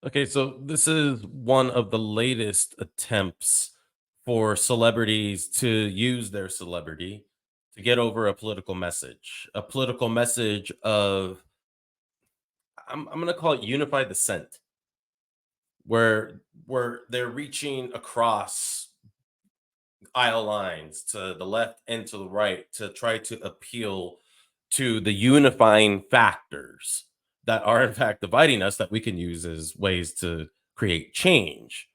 Okay, so this is one of the latest attempts for celebrities to use their celebrity to get over a political message of I'm going to call it unify the scent, where they're reaching across aisle lines to the left and to the right to try to appeal to the unifying factors that are in fact dividing us that we can use as ways to create change.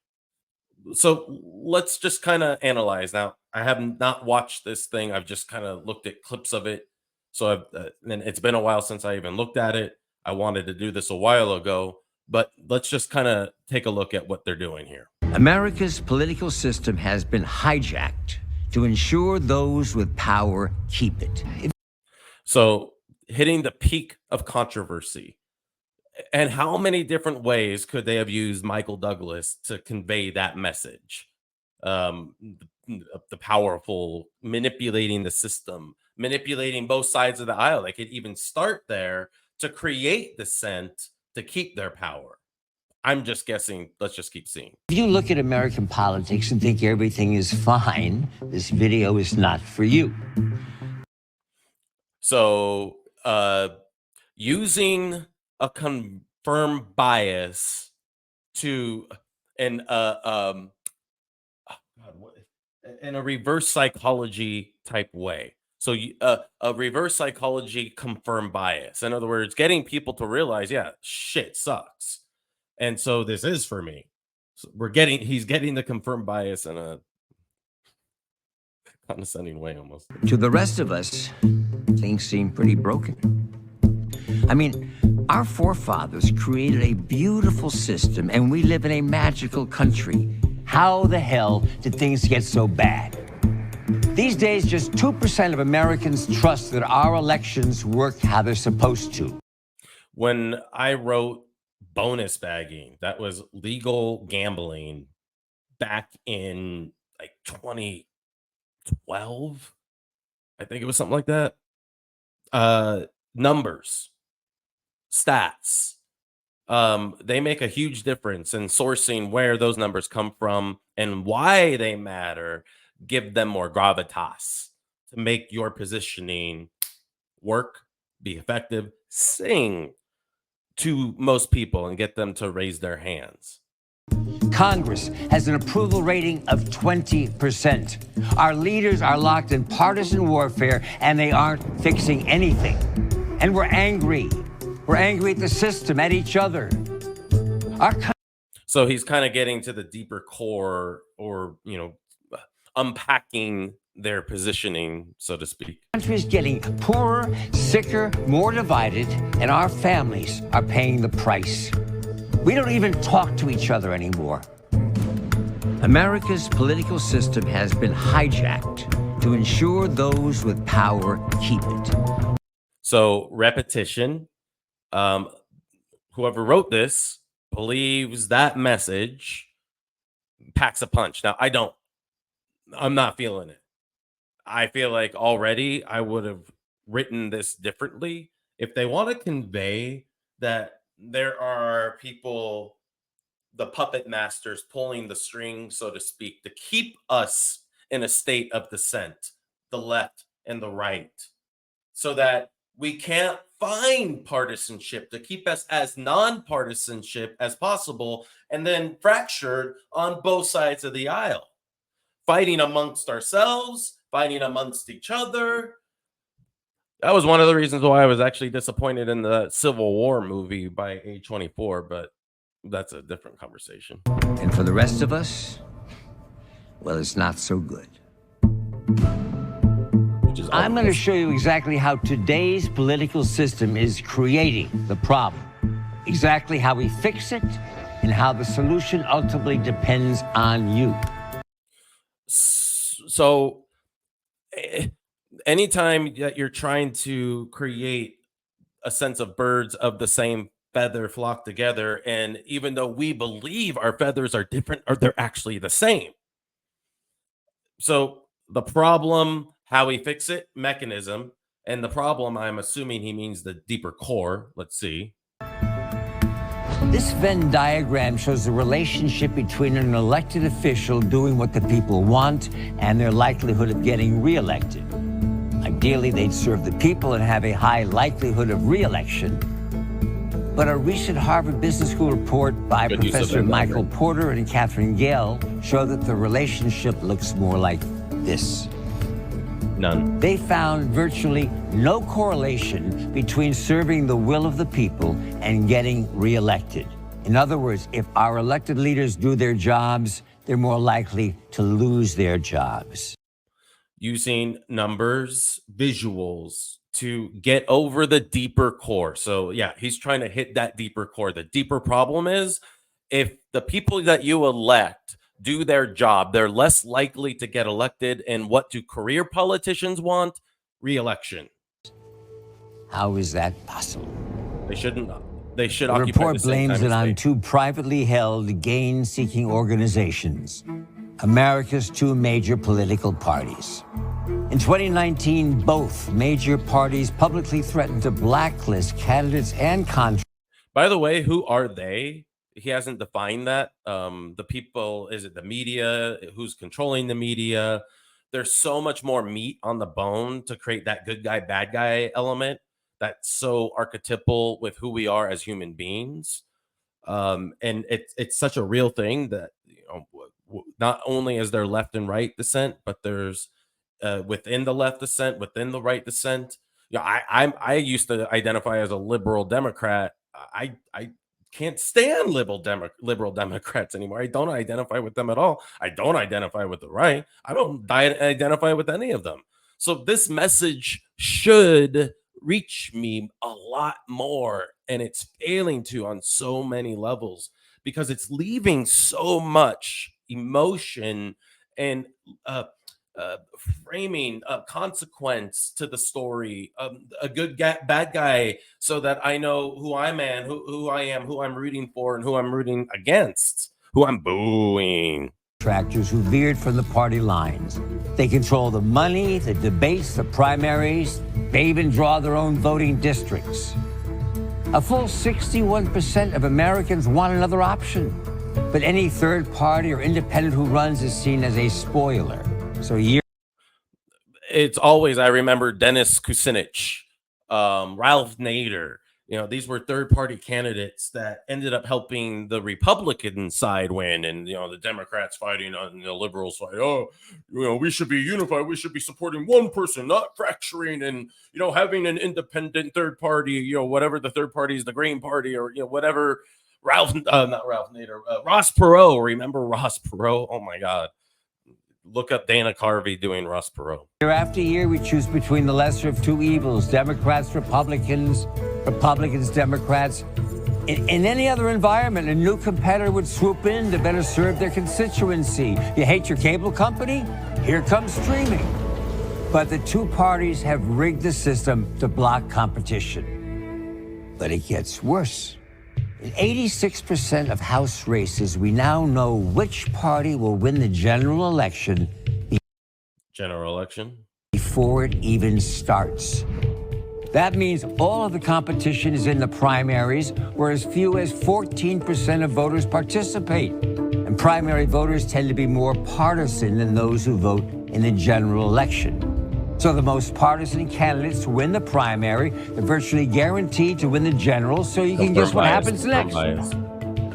So let's just kind of analyze. Now, I have not watched this thing. I've just kind of looked at clips of it. So and it's been a while since I even looked at it. I wanted to do this a while ago, but let's just kind of take a look at what they're doing here. America's political system has been hijacked to ensure those with power keep it. So hitting the peak of controversy. And how many different ways could they have used Michael Douglas to convey that message? The powerful manipulating the system, manipulating both sides of the aisle. They could even start there to create dissent to keep their power. I'm just guessing. Let's just keep seeing. If you look at American politics and think everything is fine, this video is not for you. So, using a confirmed bias to an God, in a reverse psychology type way. So, a reverse psychology confirmed bias. In other words, getting people to realize, yeah, shit sucks, and so this is for me. So he's getting the confirmed bias in a condescending way, almost. To the rest of us, things seem pretty broken. I mean, our forefathers created a beautiful system, and we live in a magical country. How the hell did things get so bad? These days, just 2% of Americans trust that our elections work how they're supposed to. When I wrote bonus bagging, that was legal gambling back in like 2012. I think it was something like that. Numbers, stats, they make a huge difference in sourcing where those numbers come from and why they matter. Give them more gravitas to make your positioning work, be effective, sing to most people and get them to raise their hands. Congress has an approval rating of 20%. Our leaders are locked in partisan warfare, and they aren't fixing anything. And we're angry. We're angry at the system, at each other. So he's kind of getting to the deeper core, or, unpacking their positioning, so to speak. Country's getting poorer, sicker, more divided, and our families are paying the price. We don't even talk to each other anymore. America's political system has been hijacked to ensure those with power keep it. So repetition. Whoever wrote this believes that message packs a punch. Now, I'm not feeling it. I feel like already I would have written this differently. If they want to convey that there are people, the puppet masters pulling the string, so to speak, to keep us in a state of dissent, the left and the right, so that we can't find partisanship, to keep us as non-partisanship as possible, and then fractured on both sides of the aisle, fighting amongst ourselves, fighting amongst each other. That was one of the reasons why I was actually disappointed in the Civil War movie by A24, but that's a different conversation. And for the rest of us, well, it's not so good. I'm going to show you exactly how today's political system is creating the problem, exactly how we fix it, and how the solution ultimately depends on you. So anytime that you're trying to create a sense of birds of the same feather flock together, and even though we believe our feathers are different, or they're actually the same. So the problem, how we fix it, mechanism, and the problem, I'm assuming he means the deeper core. Let's see. This Venn diagram shows the relationship between an elected official doing what the people want and their likelihood of getting reelected. Ideally, they'd serve the people and have a high likelihood of reelection. But a recent Harvard Business School report by Professor Michael Porter and Catherine Gale showed that the relationship looks more like this. None. They found virtually no correlation between serving the will of the people and getting reelected. In other words, if our elected leaders do their jobs, they're more likely to lose their jobs. Using numbers, visuals to get over the deeper core. So yeah, he's trying to hit that deeper core. The deeper problem is if the people that you elect do their job, they're less likely to get elected. And what do career politicians want? Re-election. How is that possible? They shouldn't. They should The occupy report the same blames time it on space. two privately held, gain-seeking organizations, America's two major political parties. In 2019, both major parties publicly threatened to blacklist candidates and contractors. By the way, who are they? He hasn't defined that. The people, is it the media? Who's controlling the media? There's so much more meat on the bone to create that good guy, bad guy element that's so archetypal with who we are as human beings. And it's such a real thing that not only is there left and right dissent, but there's within the left dissent, within the right dissent. Yeah, I used to identify as a liberal Democrat. I can't stand liberal Democrats anymore. I don't identify with them at all. I don't identify with the right. I don't identify with any of them. So this message should reach me a lot more, and it's failing to on so many levels because it's leaving so much emotion and uh, uh, framing consequence to the story, a bad guy, so that I know who I'm and who I am, who I'm rooting for, and who I'm rooting against, who I'm booing. Contractors who veered from the party lines. They control the money, the debates, the primaries. They even draw their own voting districts. A full 61% of Americans want another option. But any third party or independent who runs is seen as a spoiler. So It's always, I remember Dennis Kucinich, Ralph Nader. These were third party candidates that ended up helping the Republican side win, and the Democrats fighting on the liberal side. Oh, we should be unified. We should be supporting one person, not fracturing, and having an independent third party. Whatever the third party is, the Green Party, or whatever. Not Ralph Nader, Ross Perot. Remember Ross Perot? Oh my God. Look up Dana Carvey doing Ross Perot. Year after year, we choose between the lesser of two evils, Democrats, Republicans, Democrats. In any other environment, a new competitor would swoop in to better serve their constituency. You hate your cable company? Here comes streaming. But the two parties have rigged the system to block competition. But it gets worse. In 86% of House races, we now know which party will win the general election before it even starts. That means all of the competition is in the primaries, where as few as 14% of voters participate. And primary voters tend to be more partisan than those who vote in the general election. So the most partisan candidates win the primary. They're virtually guaranteed to win the general, so you can guess what happens next.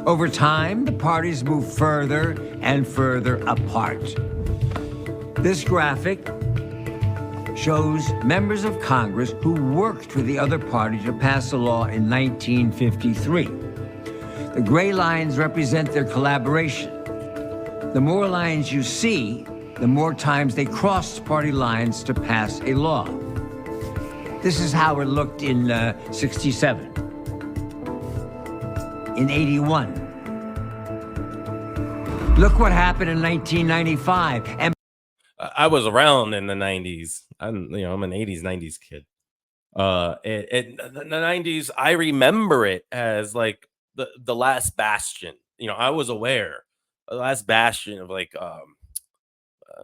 Over time, the parties move further and further apart. This graphic shows members of Congress who worked with the other party to pass a law in 1953. The gray lines represent their collaboration. The more lines you see, the more times they crossed party lines to pass a law. This is how it looked in 67, in 81. Look what happened in 1995. And I was around in the 90s. I'm an 80s, 90s kid. In the 90s, I remember it as like the last bastion. I was aware, the last bastion of like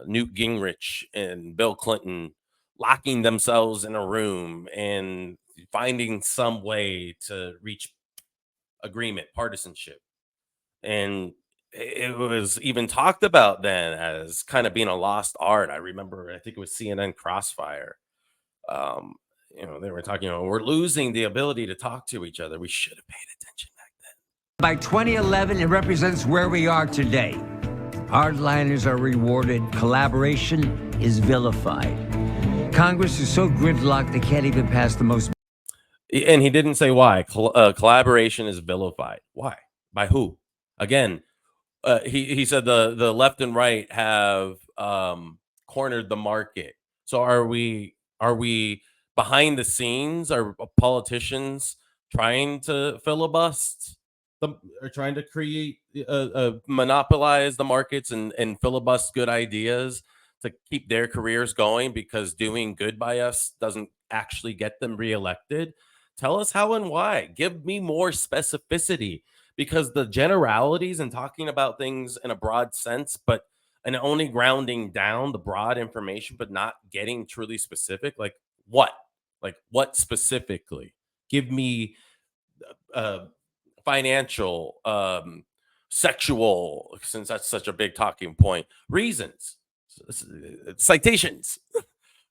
Newt Gingrich and Bill Clinton locking themselves in a room and finding some way to reach agreement, partisanship. And it was even talked about then as kind of being a lost art. I remember, I think it was CNN Crossfire. Um, they were talking, we're losing the ability to talk to each other. We should have paid attention back then. By 2011, it represents where we are today. Hardliners are rewarded. Collaboration is vilified. Congress is so gridlocked they can't even pass the most. And he didn't say why. Collaboration is vilified. Why? By who? Again, he said the left and right have cornered the market. So are we behind the scenes? Are politicians trying to filibust or trying to create monopolize the markets and filibust good ideas to keep their careers going because doing good by us doesn't actually get them reelected? Tell us how and why. Give me more specificity, because the generalities and talking about things in a broad sense, but and only grounding down the broad information, but not getting truly specific. Like what? Like what specifically? Give me financial, sexual, since that's such a big talking point, reasons, citations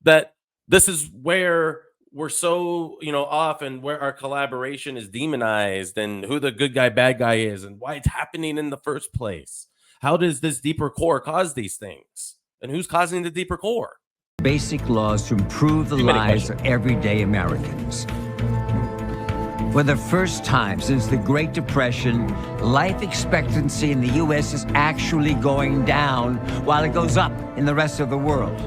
that this is where we're so off, and where our collaboration is demonized, and who the good guy bad guy is, and why it's happening in the first place. How does this deeper core cause these things, and who's causing the deeper core? Basic laws to improve the lives of everyday Americans. For the first time since the Great Depression, life expectancy in the U.S. is actually going down while it goes up in the rest of the world.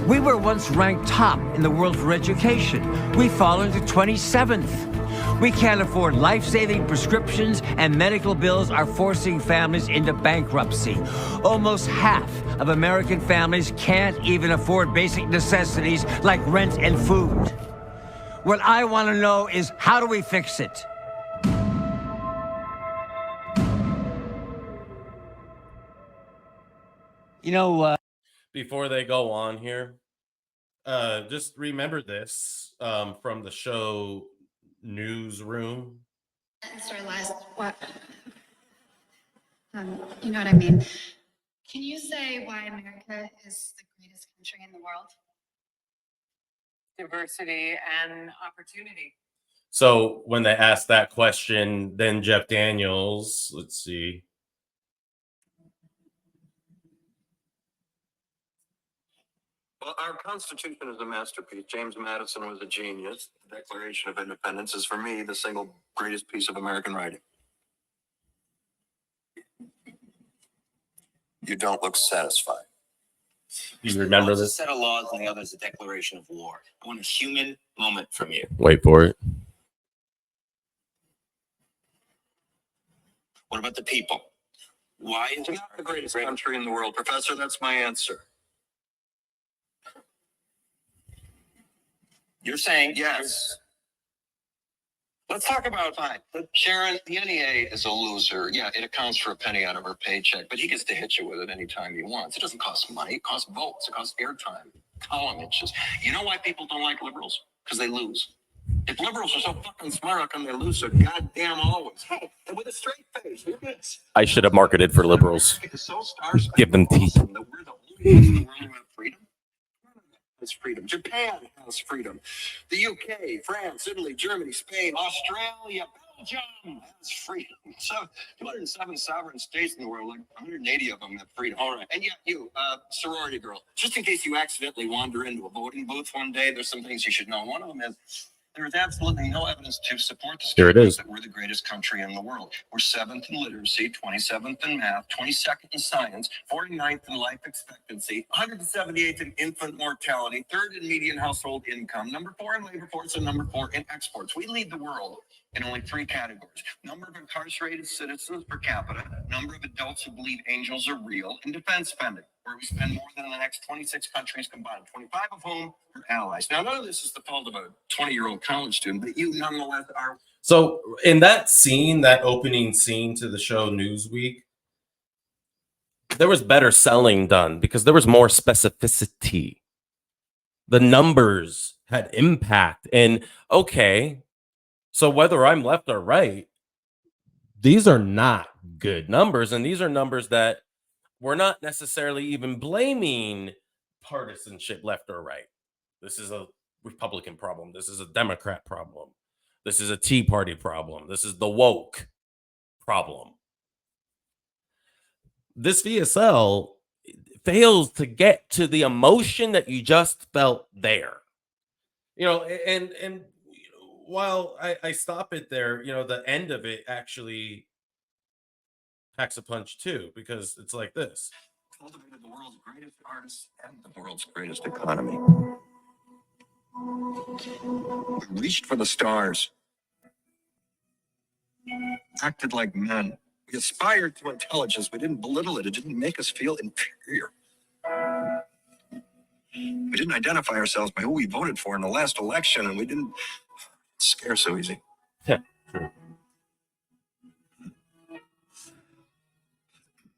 We were once ranked top in the world for education. We've fallen to 27th. We can't afford life-saving prescriptions, and medical bills are forcing families into bankruptcy. Almost half of American families can't even afford basic necessities like rent and food. What I want to know is, how do we fix it? Before they go on here, just remember this from the show Newsroom. What? You know what I mean? Can you say why America is the greatest country in the world? Diversity and opportunity. So when they asked that question, then Jeff Daniels, let's see. Well, our Constitution is a masterpiece. James Madison was a genius. The Declaration of Independence is, for me, the single greatest piece of American writing. You don't look satisfied. You remember One's a this? set of laws and the other is a declaration of war. I want a human moment from you. Wait for it. What about the people? Why is It's not the greatest country in the world, Professor. That's my answer. You're saying Yes. Let's talk about fine. Sharon, the NEA is a loser. Yeah, it accounts for a penny out of her paycheck, but he gets to hit you with it anytime he wants. It doesn't cost money. It costs votes. It costs airtime, column inches. You know why people don't like liberals? Because they lose. If liberals are so fucking smart, how come they lose so goddamn always? Hey, and with a straight face, look at this. I should have marketed for liberals. America is so star-studded. Give them teeth. Awesome that we're the only ones in the world who have freedom. Has freedom. Japan has freedom. The UK, France, Italy, Germany, Spain, Australia, Belgium has freedom. So 207 sovereign states in the world, like 180 of them have freedom. All right. And yet you, sorority girl, just in case you accidentally wander into a voting booth one day, there's some things you should know. One of them is there is absolutely no evidence to support the Here it statement is. that we're the greatest country in the world. We're 7th in literacy, 27th in math, 22nd in science, 49th in life expectancy, 178th in infant mortality, 3rd in median household income, number 4 in labor force, and number 4 in exports. We lead the world in only 3 categories: number of incarcerated citizens per capita, number of adults who believe angels are real, and defense spending, where we spend more than the next 26 countries combined, 25 of whom are allies. Now, none of this is the fault of a 20-year-old college student, but you nonetheless are. So in that scene, that opening scene to the show Newsweek, there was better selling done because there was more specificity. The numbers had impact. And okay, so whether I'm left or right, these are not good numbers, and these are numbers that we're not necessarily even blaming partisanship left or right. This is a Republican problem. This is a Democrat problem. This is a Tea Party problem. This is the woke problem. This VSL fails to get to the emotion that you just felt there. And while I stop it there, the end of it actually packs a punch too, because it's like this. Cultivated the world's greatest artists and the world's greatest economy. We reached for the stars, acted like men. We aspired to intelligence. We didn't belittle it. It didn't make us feel inferior. We didn't identify ourselves by who we voted for in the last election, and we didn't scare so easy. Yeah, true.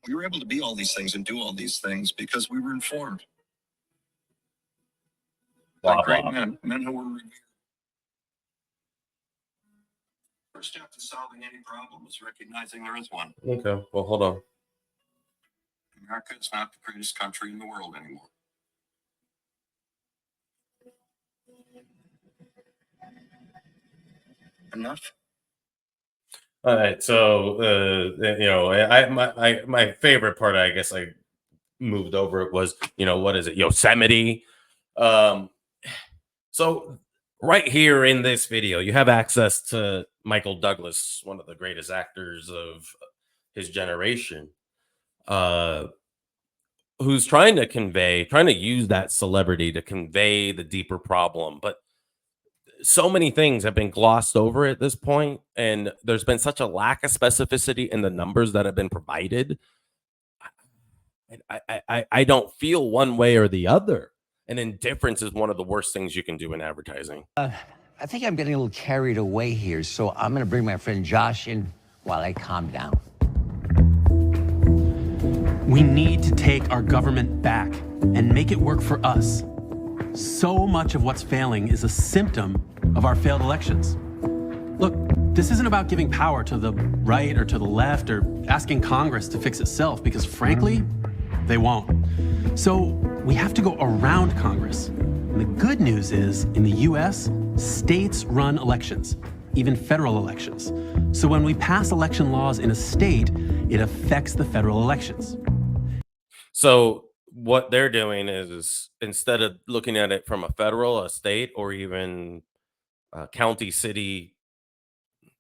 We were able to be all these things and do all these things because we were informed by great men who were revered. First step to solving any problem is recognizing there is one. Okay, well, hold on. America is not the greatest country in the world anymore. Enough? All right, so my favorite part, I guess I moved over it was, what is it, Yosemite? So right here in this video, you have access to Michael Douglas, one of the greatest actors of his generation, who's trying to use that celebrity to convey the deeper problem. But so many things have been glossed over at this point, and there's been such a lack of specificity in the numbers that have been provided. I don't feel one way or the other. And indifference is one of the worst things you can do in advertising. I think I'm getting a little carried away here, so I'm going to bring my friend Josh in while I calm down. We need to take our government back and make it work for us. So much of what's failing is a symptom of our failed elections. Look, this isn't about giving power to the right or to the left or asking Congress to fix itself, because frankly, they won't. So we have to go around Congress. And the good news is, in the US, states run elections, even federal elections. So when we pass election laws in a state, it affects the federal elections. So what they're doing is, instead of looking at it from a federal, a state, or even a county, city,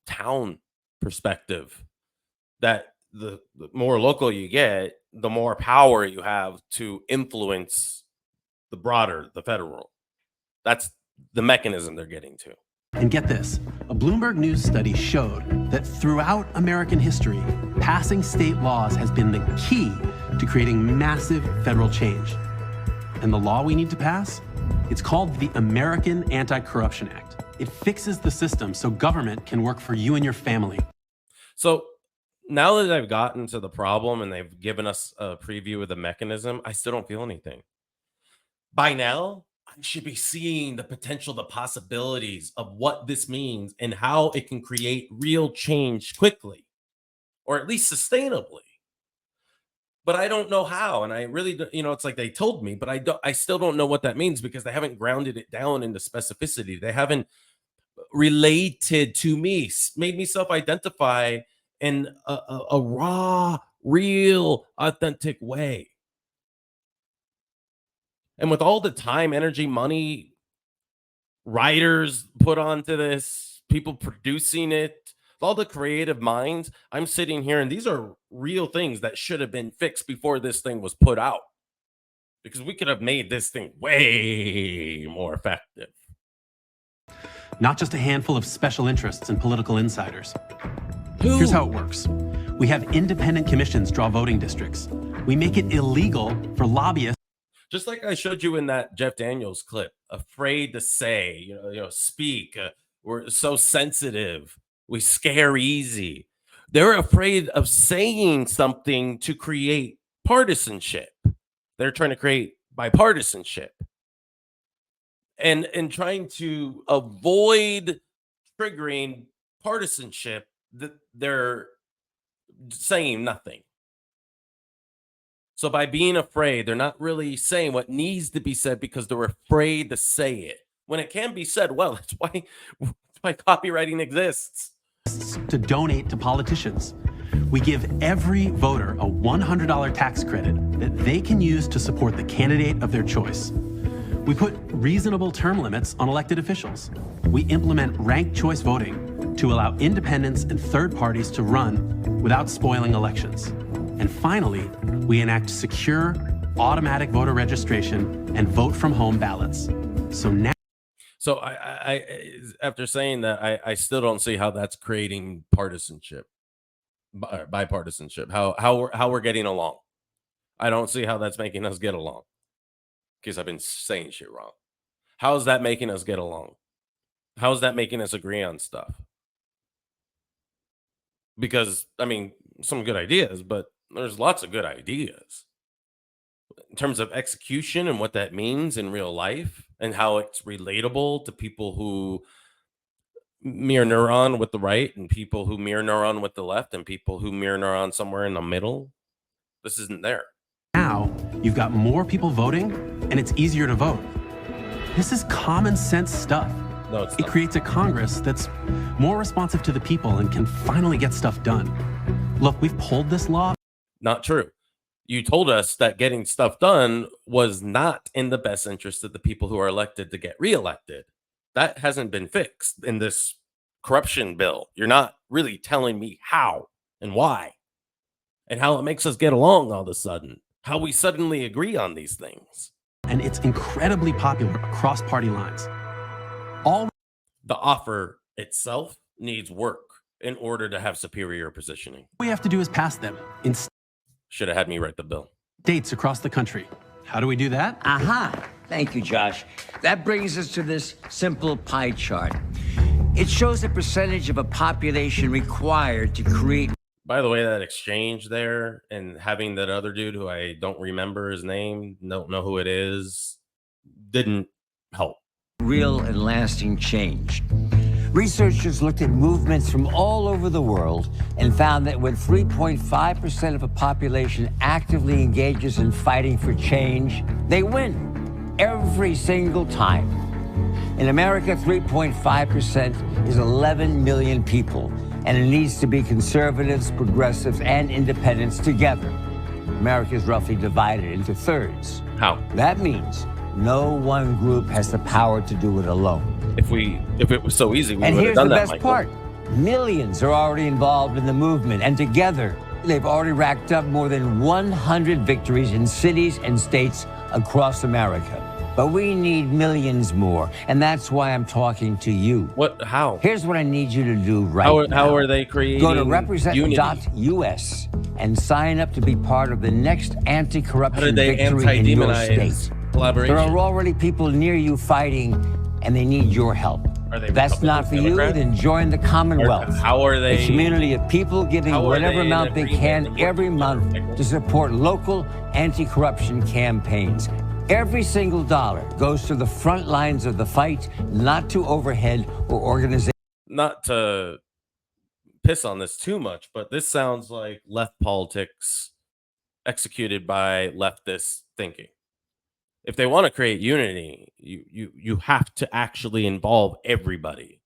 town perspective, that the more local you get, the more power you have to influence the federal. That's the mechanism they're getting to. And get this, a Bloomberg News study showed that throughout American history, passing state laws has been the key to creating massive federal change. And the law we need to pass? It's called the American Anti-Corruption Act. It fixes the system so government can work for you and your family. So now that I've gotten to the problem and they've given us a preview of the mechanism, I still don't feel anything. By now, I should be seeing the potential, the possibilities of what this means and how it can create real change quickly, or at least sustainably. But I don't know how, and I really, it's like they told me, but I still don't know what that means, because they haven't grounded it down into specificity. They haven't related to me, made me self-identify in a raw, real, authentic way. And with all the time, energy, money, writers put onto this, people producing it, all the creative minds, I'm sitting here, and these are real things that should have been fixed before this thing was put out, because we could have made this thing way more effective. Not just a handful of special interests and political insiders. Here's how it works. We have independent commissions draw voting districts. We make it illegal for lobbyists. Just like I showed you in that Jeff Daniels clip, afraid to say, speak. We're so sensitive. We scare easy. They're afraid of saying something to create partisanship. They're trying to create bipartisanship. And trying to avoid triggering partisanship, they're saying nothing. So by being afraid, they're not really saying what needs to be said because they're afraid to say it. When it can be said, well, that's why copywriting exists. To donate to politicians. We give every voter a $100 tax credit that they can use to support the candidate of their choice. We put reasonable term limits on elected officials. We implement ranked choice voting to allow independents and third parties to run without spoiling elections. And finally, we enact secure, automatic voter registration and vote from home ballots. So now. So I after saying that, I still don't see how that's creating partisanship, bipartisanship. How we're getting along. I don't see how that's making us get along. Because I've been saying shit wrong. How is that making us get along? How is that making us agree on stuff? Because I mean, some good ideas, but there's lots of good ideas. In terms of execution and what that means in real life and how it's relatable to people who mirror neuron with the right and people who mirror neuron with the left and people who mirror neuron somewhere in the middle. This isn't there. Now you've got more people voting and it's easier to vote. This is common sense stuff. No, it's It not. creates a Congress that's more responsive to the people and can finally get stuff done. Look, we've pulled this law. Not true. You told us that getting stuff done was not in the best interest of the people who are elected to get reelected. That hasn't been fixed in this corruption bill. You're not really telling me how and why and how it makes us get along all of a sudden, how we suddenly agree on these things. And it's incredibly popular across party lines. All The offer itself needs work in order to have superior positioning. we have to do is pass them in Should have had me write the bill. states across the country. How do we do that? Aha! Thank you, Josh. That brings us to this simple pie chart. It shows the percentage of a population required to create. By the way, that exchange there and having that other dude who I don't remember his name, don't know who it is, didn't help. Real and lasting change. Researchers looked at movements from all over the world and found that when 3.5% of a population actively engages in fighting for change, they win every single time. In America, 3.5% is 11 million people, and it needs to be conservatives, progressives, and independents together. America is roughly divided into thirds. How? That means no one group has the power to do it alone. If it was so easy, we And would have here's done the that, best Michael. part. Millions are already involved in the movement, and together, they've already racked up more than 100 victories in cities and states across America. But we need millions more, and that's why I'm talking to you. What? How? Here's what I need you to do right now. How are they creating Go to unity? represent.us and sign up to be part of the next How anti-corruption did they victory in your anti-demonize state. collaboration? There are already people near you fighting, and they need your help. Are they If that's not for you, Republicans, then join the Commonwealth. How are they? A community of people giving How are whatever they in amount they agreement can and every working month together? to support local anti-corruption campaigns. Every single dollar goes to the front lines of the fight, not to overhead or organization. Not to piss on this too much, but this sounds like left politics executed by leftist thinking. If they want to create unity, you have to actually involve everybody.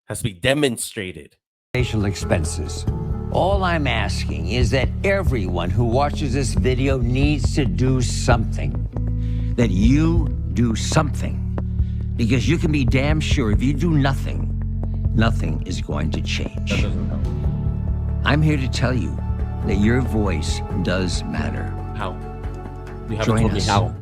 Has to be demonstrated. Expenses. All I'm asking is that everyone who watches this video needs to do something. That you do something. Because you can be damn sure if you do nothing, nothing is going to That change. doesn't help. I'm here to tell you that your voice does matter. How? You haven't Join told me us. how.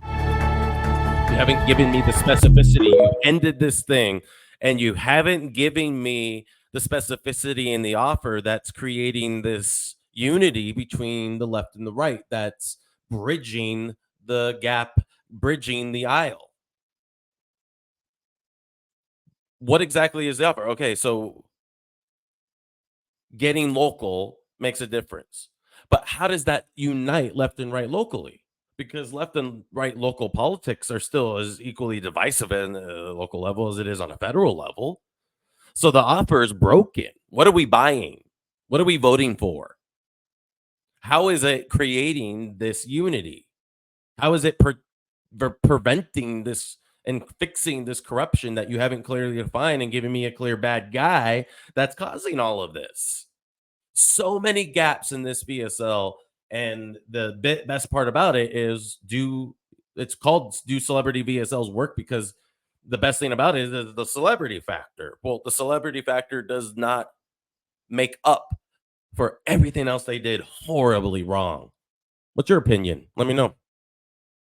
You haven't given me the specificity. You ended this thing, and you haven't given me the specificity in the offer that's creating this unity between the left and the right, that's bridging the gap, bridging the aisle. What exactly is the offer? Okay, so getting local makes a difference. But how does that unite left and right locally? Because left and right local politics are still as equally divisive at the local level as it is on a federal level. So the offer is broken. What are we buying? What are we voting for? How is it creating this unity? How is it preventing this and fixing this corruption that you haven't clearly defined and giving me a clear bad guy that's causing all of this? So many gaps in this VSL, and the best part about it is it's called do Celebrity VSLs Work because the best thing about it is the celebrity factor. Well, the celebrity factor does not make up for everything else they did horribly wrong. What's your opinion? Let me know.